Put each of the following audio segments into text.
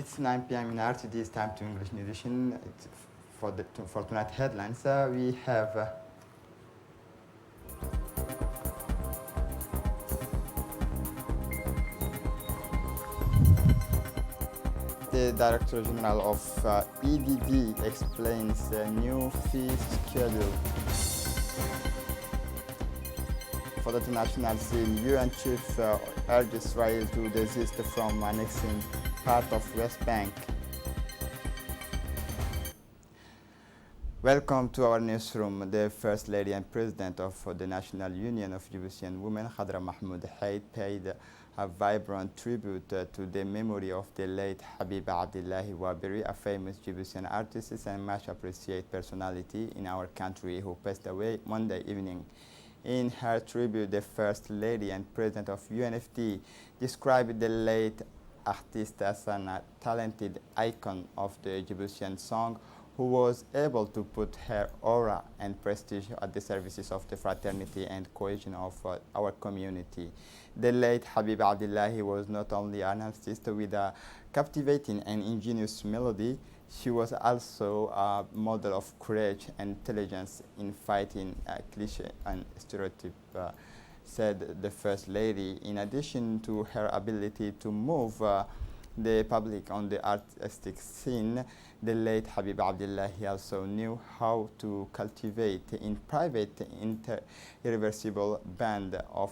It's 9 p.m. in RTD. It's time to English edition. For tonight headlines, we have the Director General of EDD explains a new fee schedule. For the international scene, UN chief urged Israel to desist from annexing part of West Bank. Welcome to our newsroom. The First Lady and President of the National Union of Djiboutian Women, Khadra Mahmoud Haid, paid a vibrant tribute to the memory of the late Habiba Abdullahi Wabiri, a famous Djiboutian artist and much appreciated personality in our country who passed away Monday evening. In her tribute, the First Lady and President of UNFD described the late artist as a talented icon of the Djiboutian song who was able to put her aura and prestige at the services of the fraternity and cohesion of our community. The late Habib Abdullahi was not only an artist with a captivating and ingenious melody, she was also a model of courage and intelligence in fighting cliché and stereotype, said the First Lady. In addition to her ability to move the public on the artistic scene, the late Habib Abdullahi also knew how to cultivate in private irreversible band of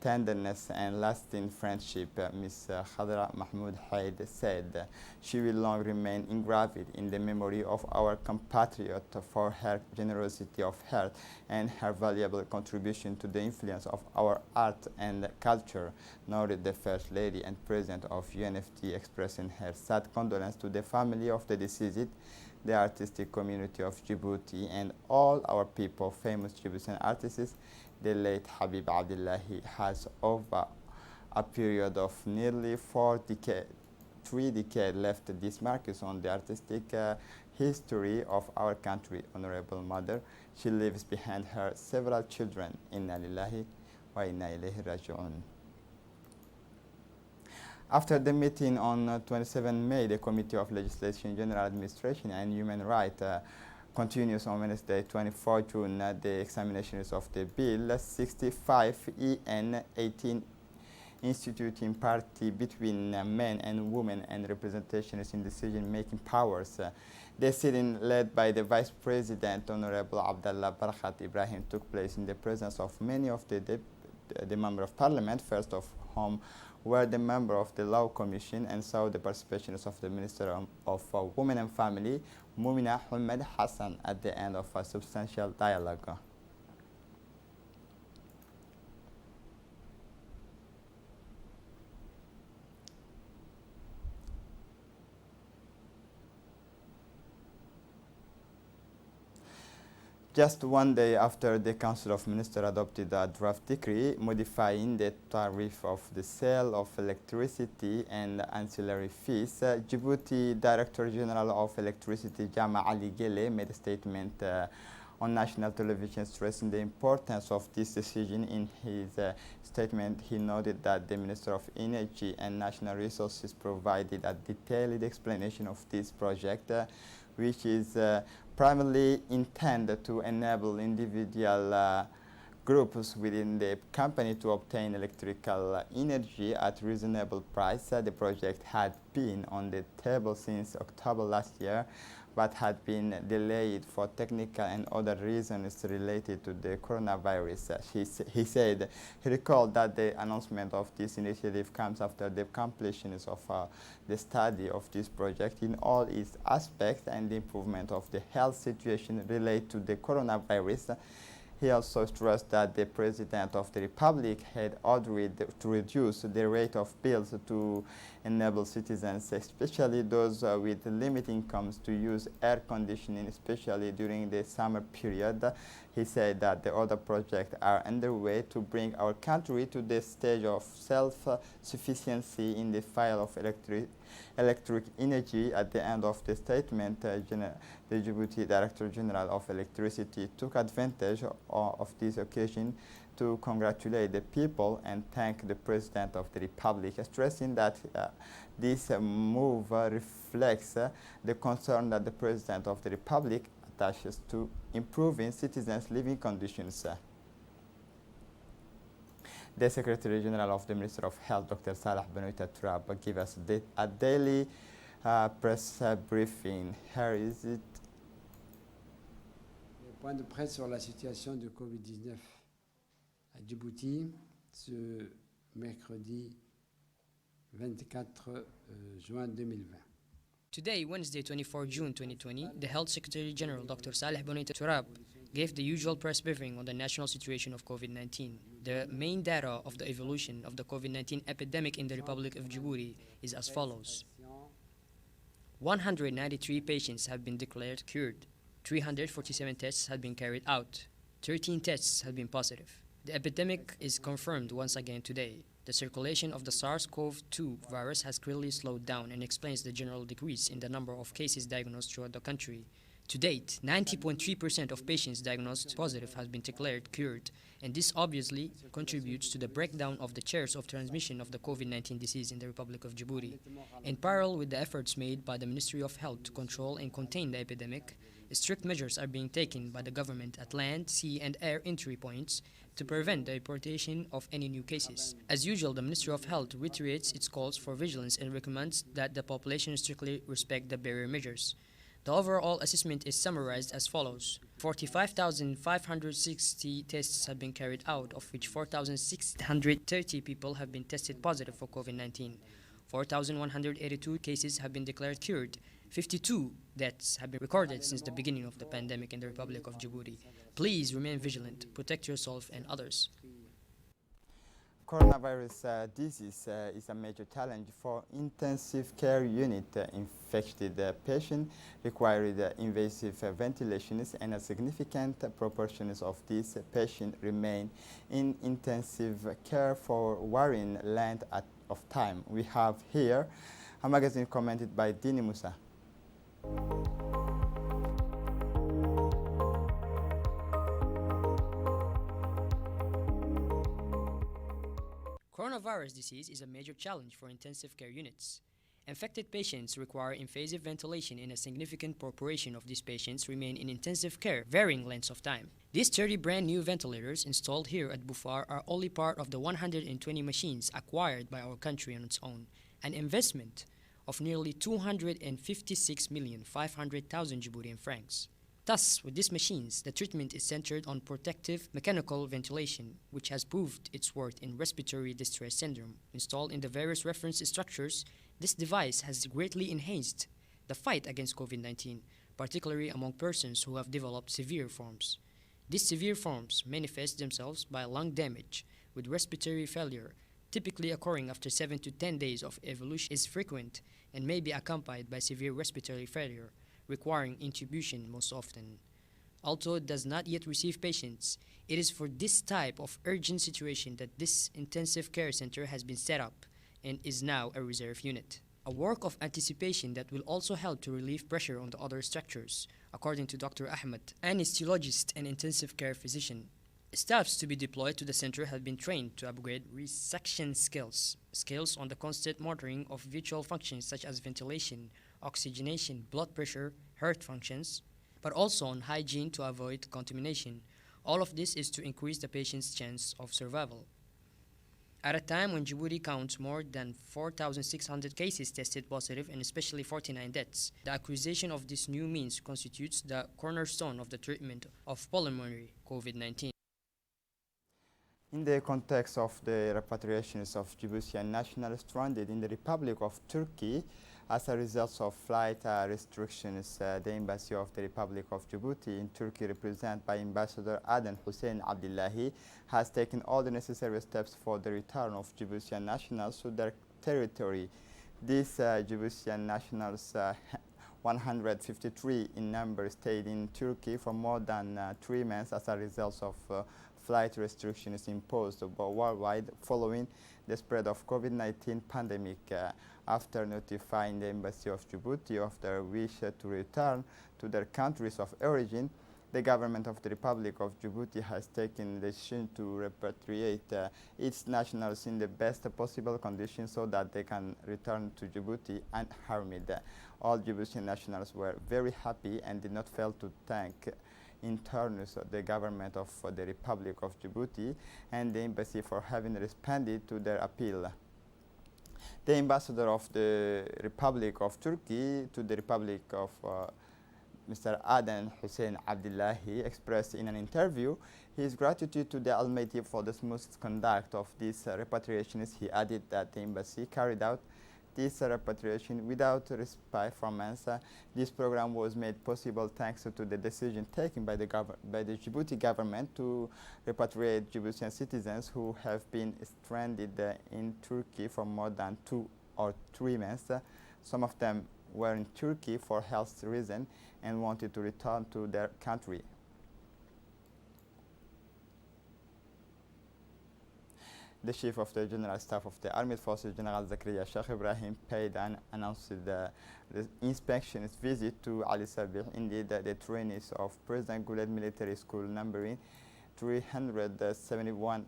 tenderness and lasting friendship. Ms. Khadra Mahmoud Haid said she will long remain engraved in the memory of our compatriot for her generosity of heart and her valuable contribution to the influence of our art and culture, noted the First Lady and President of UNFD, expressing her sad condolence to the family of the deceased, the artistic community of Djibouti, and all our people. Famous Djiboutian artists, the late Habib Abdullahi has, over a period of nearly 3 decades, left this marks on the artistic history of our country. Honorable Mother, she leaves behind her several children. Inna lillahi wa inna ilayhi raji'un. After the meeting on 27 May, the Committee of Legislation, General Administration and Human Rights continues on Wednesday, 24 June, the examinations of the Bill 65 EN 18, instituting parity between men and women and representations in decision-making powers. The sitting, led by the Vice President, Honorable Abdallah Barkhat Ibrahim, took place in the presence of many of the Member of Parliament, first of whom were the member of the Law Commission, and saw the participations of the Minister of Women and Family, Mumina Ahmed Hassan, at the end of a substantial dialogue. Just one day after the Council of Ministers adopted a draft decree modifying the tariff of the sale of electricity and ancillary fees, Djibouti Director General of Electricity Jama Ali Gele made a statement on national television stressing the importance of this decision. In his statement, he noted that the Minister of Energy and National Resources provided a detailed explanation of this project, which is primarily intended to enable individual groups within the company to obtain electrical energy at reasonable price. The project had been on the table since October last year, but had been delayed for technical and other reasons related to the coronavirus. He said he recalled that the announcement of this initiative comes after the completion of the study of this project in all its aspects and the improvement of the health situation related to the coronavirus. He also stressed that the President of the Republic had ordered to reduce the rate of bills to enable citizens, especially those with limited incomes, to use air conditioning, especially during the summer period. He said that the other projects are underway to bring our country to the stage of self-sufficiency in the field of electric energy. At the end of the statement, the Djibouti Director General of Electricity took advantage of this occasion to congratulate the people and thank the President of the Republic, stressing that This move reflects the concern that the President of the Republic attaches to improving citizens' living conditions. The Secretary General of the Ministry of Health, Dr. Salah Benoit Turab, gave us a daily press briefing. Here is it. Le point de presse sur la situation du Covid-19 à Djibouti ce mercredi 24 juin 2020. Today, Wednesday, 24 June 2020, the Health Secretary General, Dr. Saleh Benoit Turab, gave the usual press briefing on the national situation of COVID-19. The main data of the evolution of the COVID-19 epidemic in the Republic of Djibouti is as follows. 193 patients have been declared cured. 347 tests have been carried out. 13 tests have been positive. The epidemic is confirmed once again today. The circulation of the SARS-CoV-2 virus has clearly slowed down and explains the general decrease in the number of cases diagnosed throughout the country. To date, 90.3% of patients diagnosed positive has been declared cured, and this obviously contributes to the breakdown of the chairs of transmission of the COVID-19 disease in the Republic of Djibouti. In parallel with the efforts made by the Ministry of Health to control and contain the epidemic, strict measures are being taken by the government at land, sea, and air entry points to prevent the importation of any new cases. As usual, the Ministry of Health reiterates its calls for vigilance and recommends that the population strictly respect the barrier measures. The overall assessment is summarized as follows. 45,560 tests have been carried out, of which 4,630 people have been tested positive for COVID-19. 4,182 cases have been declared cured. 52 deaths have been recorded since the beginning of the pandemic in the Republic of Djibouti. Please remain vigilant, protect yourself and others. Coronavirus disease is a major challenge for intensive care unit infected patient requiring invasive ventilations, and a significant proportion of these patients remain in intensive care for varying length of time. We have here a magazine commented by Dini Musa. Coronavirus disease is a major challenge for intensive care units. Infected patients require invasive ventilation, and a significant proportion of these patients remain in intensive care, varying lengths of time. These 30 brand new ventilators installed here at Bufar are only part of the 120 machines acquired by our country on its own, an investment of nearly 256,500,000 Djiboutian francs. Thus, with these machines, the treatment is centered on protective mechanical ventilation, which has proved its worth in respiratory distress syndrome. Installed in the various reference structures, this device has greatly enhanced the fight against COVID-19, particularly among persons who have developed severe forms. These severe forms manifest themselves by lung damage, with respiratory failure, typically occurring after 7 to 10 days of evolution, is frequent and may be accompanied by severe respiratory failure, requiring intubation most often. Although it does not yet receive patients, it is for this type of urgent situation that this intensive care center has been set up and is now a reserve unit. A work of anticipation that will also help to relieve pressure on the other structures, according to Dr. Ahmed, anesthesiologist and intensive care physician. Staffs to be deployed to the center have been trained to upgrade resection skills on the constant monitoring of vital functions such as ventilation, oxygenation, blood pressure, heart functions, but also on hygiene to avoid contamination. All of this is to increase the patient's chance of survival. At a time when Djibouti counts more than 4,600 cases tested positive and especially 49 deaths, the acquisition of this new means constitutes the cornerstone of the treatment of pulmonary COVID-19. In the context of the repatriations of Djiboutian nationals stranded in the Republic of Turkey as a result of flight restrictions, the Embassy of the Republic of Djibouti in Turkey, represented by Ambassador Aden Hussein Abdullahi, has taken all the necessary steps for the return of Djiboutian nationals to their territory. These Djiboutian nationals, 153 in number, stayed in Turkey for more than 3 months as a result of flight restrictions imposed worldwide following the spread of COVID-19 pandemic. After notifying the Embassy of Djibouti of their wish to return to their countries of origin, The government of the Republic of Djibouti has taken the decision to repatriate its nationals in the best possible conditions so that they can return to Djibouti unharmed. All Djiboutian nationals were very happy and did not fail to thank in turn the government of the Republic of Djibouti and the embassy for having responded to their appeal. The ambassador of the Republic of Turkey to the Republic of Mr. Aden Hussein Abdullahi expressed in an interview his gratitude to the Almighty for the smooth conduct of these repatriations. He added that the embassy carried out this repatriation without respite from us. This program was made possible thanks to the decision taken by the Djibouti government to repatriate Djiboutian citizens who have been stranded in Turkey for more than 2 or 3 months. Some of them were in Turkey for health reasons and wanted to return to their country. The Chief of the General Staff of the Armed Forces, General Zakaria Sheikh Ibrahim, paid and announced the inspection's visit to Ali Sabih. Indeed, the trainees of President Guled Military School numbering 371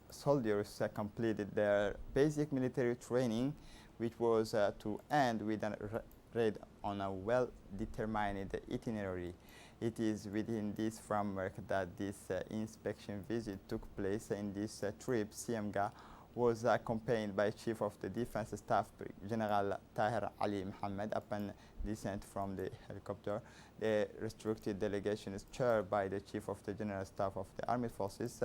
soldiers completed their basic military training, which was to end with a raid on a well-determined itinerary. It is within this framework that this inspection visit took place. In this trip, CMGA was accompanied by Chief of the Defense Staff, General Tahir Ali Mohammed. Upon descent from the helicopter, the restricted delegation is chaired by the Chief of the General Staff of the Armed Forces,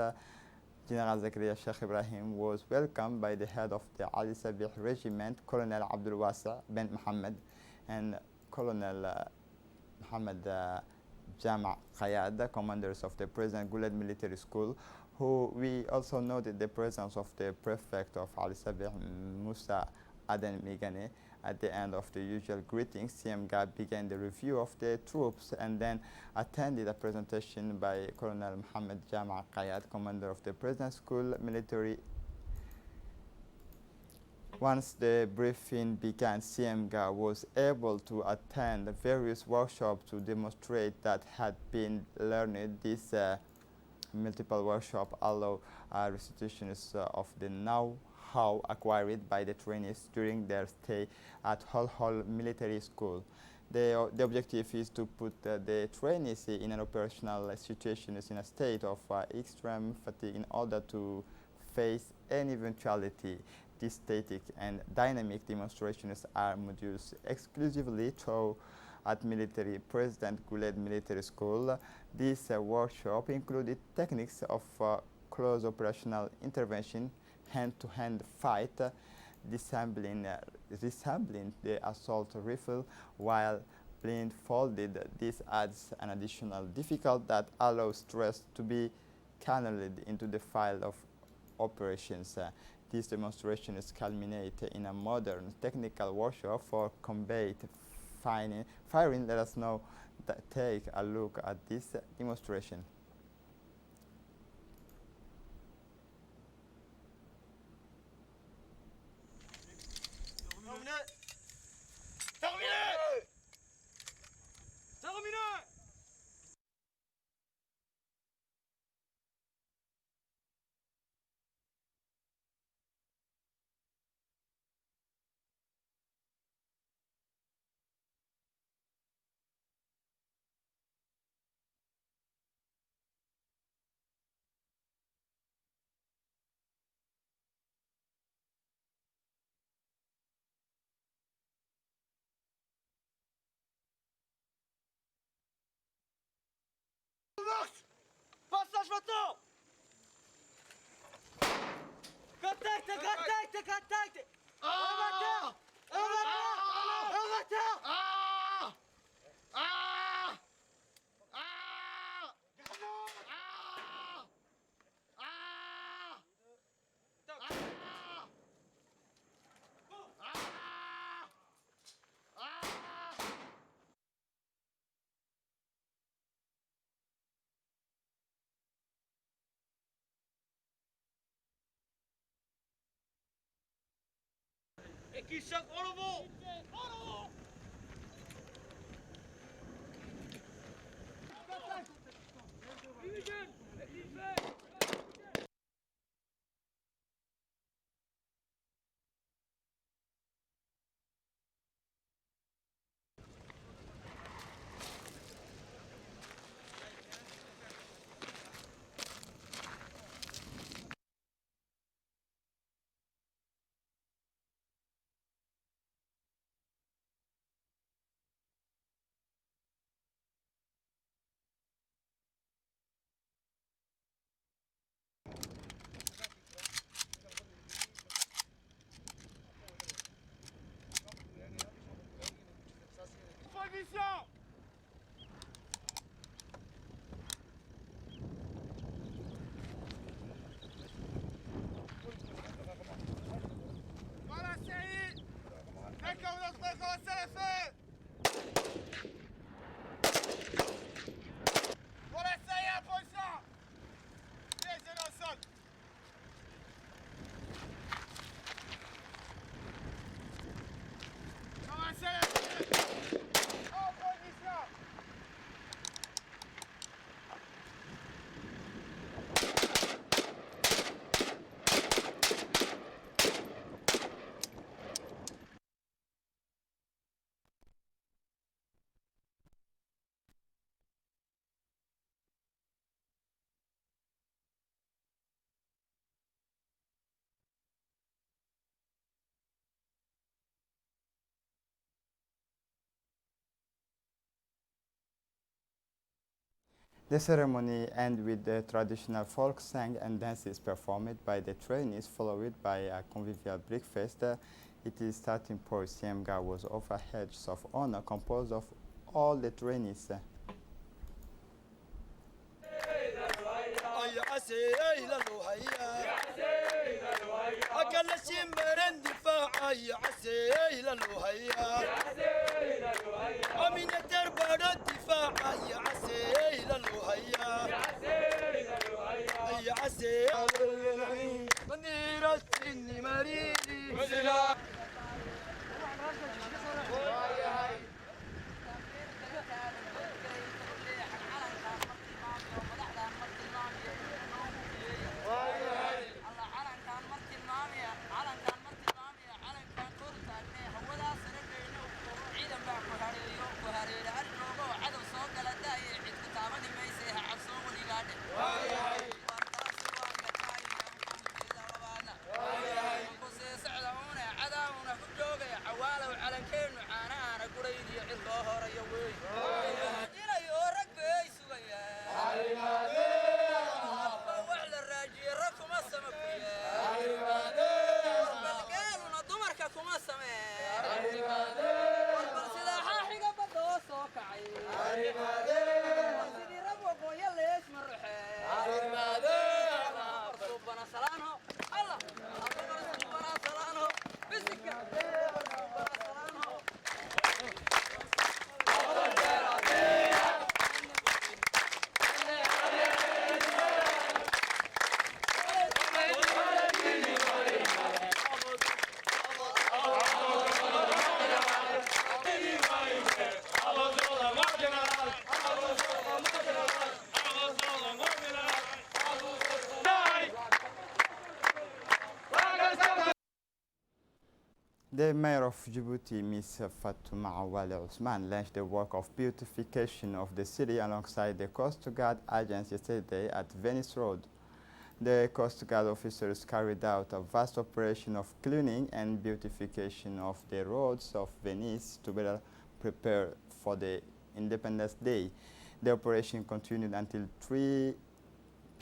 General Zakaria Sheikh Ibrahim, was welcomed by the head of the Ali Sabih Regiment, Colonel Abdul Wasi bin Mohammed, and Colonel Mohammed Jama Qayad, commanders of the President Guled Military School, who we also noted the presence of the prefect of Ali Sabih, Musa Aden Migane. At the end of the usual greetings, CMGA began the review of the troops and then attended a presentation by Colonel Mohammed Jama Qayad, commander of the President School Military. Once the briefing began, CMGA was able to attend various workshops to demonstrate that had been learned. This multiple workshops allow restitutions of the know-how acquired by the trainees during their stay at Hol Hol Military School. The objective is to put the trainees in an operational situation in a state of extreme fatigue in order to face any eventuality. These static and dynamic demonstrations are modules exclusively taught at military President Guled Military School. This workshop included techniques of close operational intervention, hand-to-hand fight, resembling the assault rifle while blindfolded. This adds an additional difficulty that allows stress to be channeled into the field of operations. These demonstrations culminate in a modern technical workshop for combat firing. Let us now take a look at this demonstration. Passage maintenant. Contact, contact, contact. Arrêtez. Arrêtez. Et qui chaque en avant. En avant. The ceremony ends with the traditional folk song and dances performed by the trainees, followed by a convivial breakfast. It is starting point CMGA was offered hedges of honor composed of all the trainees. ومن الدربان الدفاع يا عسيل الوهيا يا عسيل منير السن مريدي The mayor of Djibouti, Ms. Fatouma Awale Ousmane, launched the work of beautification of the city alongside the Coast Guard agents yesterday at Venice Road. The Coast Guard officers carried out a vast operation of cleaning and beautification of the roads of Venice to better prepare for the Independence Day. The operation continued until 3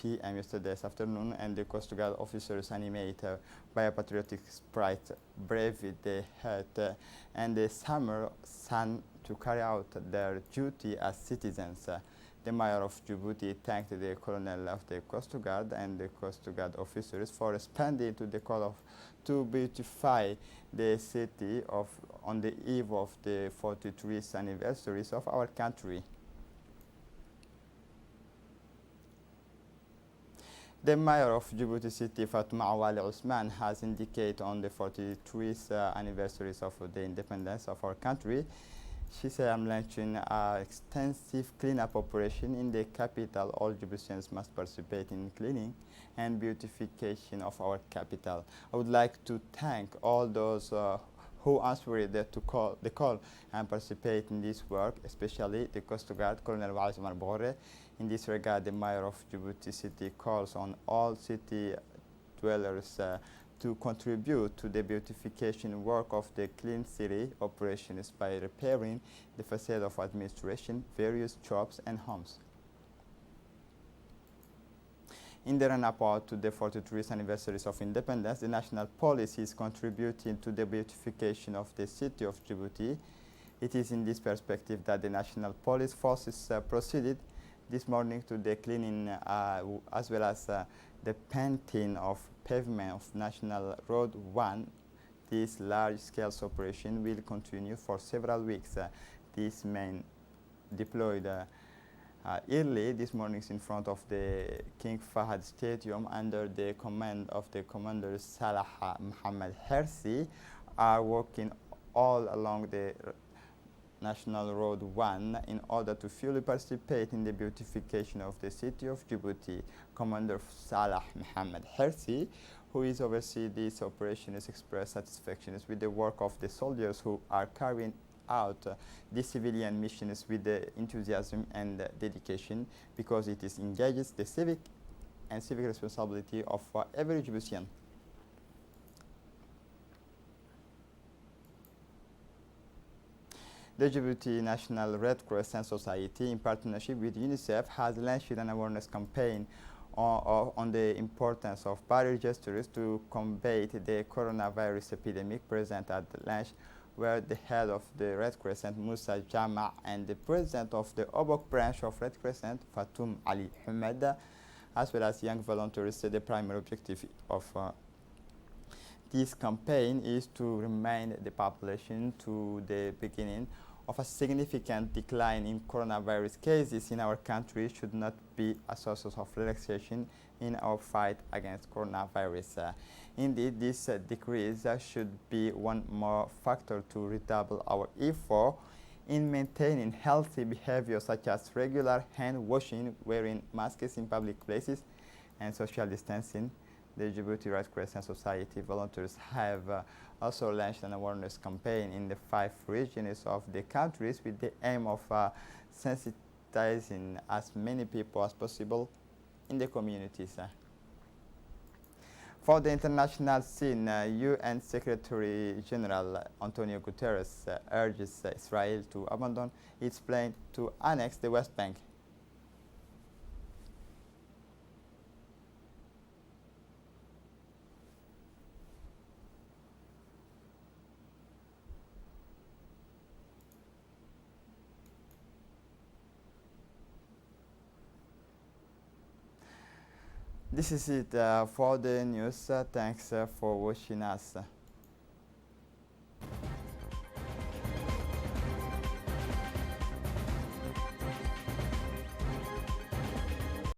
p.m. yesterday afternoon, and the Coast Guard officers, animated by a patriotic spirit, braved the heat and the summer sun to carry out their duty as citizens. The mayor of Djibouti thanked the colonel of the Coast Guard and the Coast Guard officers for responding to the call to beautify the city on the eve of the 43rd anniversary of our country. The mayor of Djibouti City, Fatouma Awale Ousmane, has indicated on the 43rd anniversary of the independence of our country. She said, I'm launching an extensive cleanup operation in the capital. All Djiboutians must participate in cleaning and beautification of our capital. I would like to thank all those who answered the call and participate in this work, especially the Coast Guard, Colonel Waïs Omar Bore. In this regard, the mayor of Djibouti City calls on all city dwellers to contribute to the beautification work of the Clean City operations by repairing the facade of administration, various shops and homes. In the run-up to the 43rd anniversary of independence, the national police is contributing to the beautification of the city of Djibouti. It is in this perspective that the national police forces proceeded this morning to the cleaning as well as the painting of pavement of National Road 1 This large-scale operation will continue for several weeks. These men deployed early this morning in front of the King Fahd Stadium under the command of the Commander Salah Mohammed Hersi are working all along the National Road 1 in order to fully participate in the beautification of the city of Djibouti. Commander Salah Mohammed Hersi, who is overseeing this operation, has expressed satisfaction with the work of the soldiers who are carrying out the civilian missions with the enthusiasm and dedication, because it is engages the civic responsibility of every Djiboutian. The Djibouti National Red Crescent Society, in partnership with UNICEF, has launched an awareness campaign on the importance of barrier gestures to combat the coronavirus epidemic present at the launch, where the head of the Red Crescent, Musa Jama, and the president of the Obok branch of Red Crescent, Fatoum Ali Hamed, as well as young volunteers, said the primary objective of this campaign is to remind the population to the beginning of a significant decline in coronavirus cases in our country should not be a source of relaxation in our fight against coronavirus. Indeed, this decrease should be one more factor to redouble our effort in maintaining healthy behavior such as regular hand washing, wearing masks in public places, and social distancing. The Djibouti Red Crescent Society volunteers have also launched an awareness campaign in the 5 regions of the countries with the aim of sensitizing as many people as possible in the communities. For the international scene, UN Secretary General Antonio Guterres urges Israel to abandon its plan to annex the West Bank. This is it for the news. Thanks for watching us.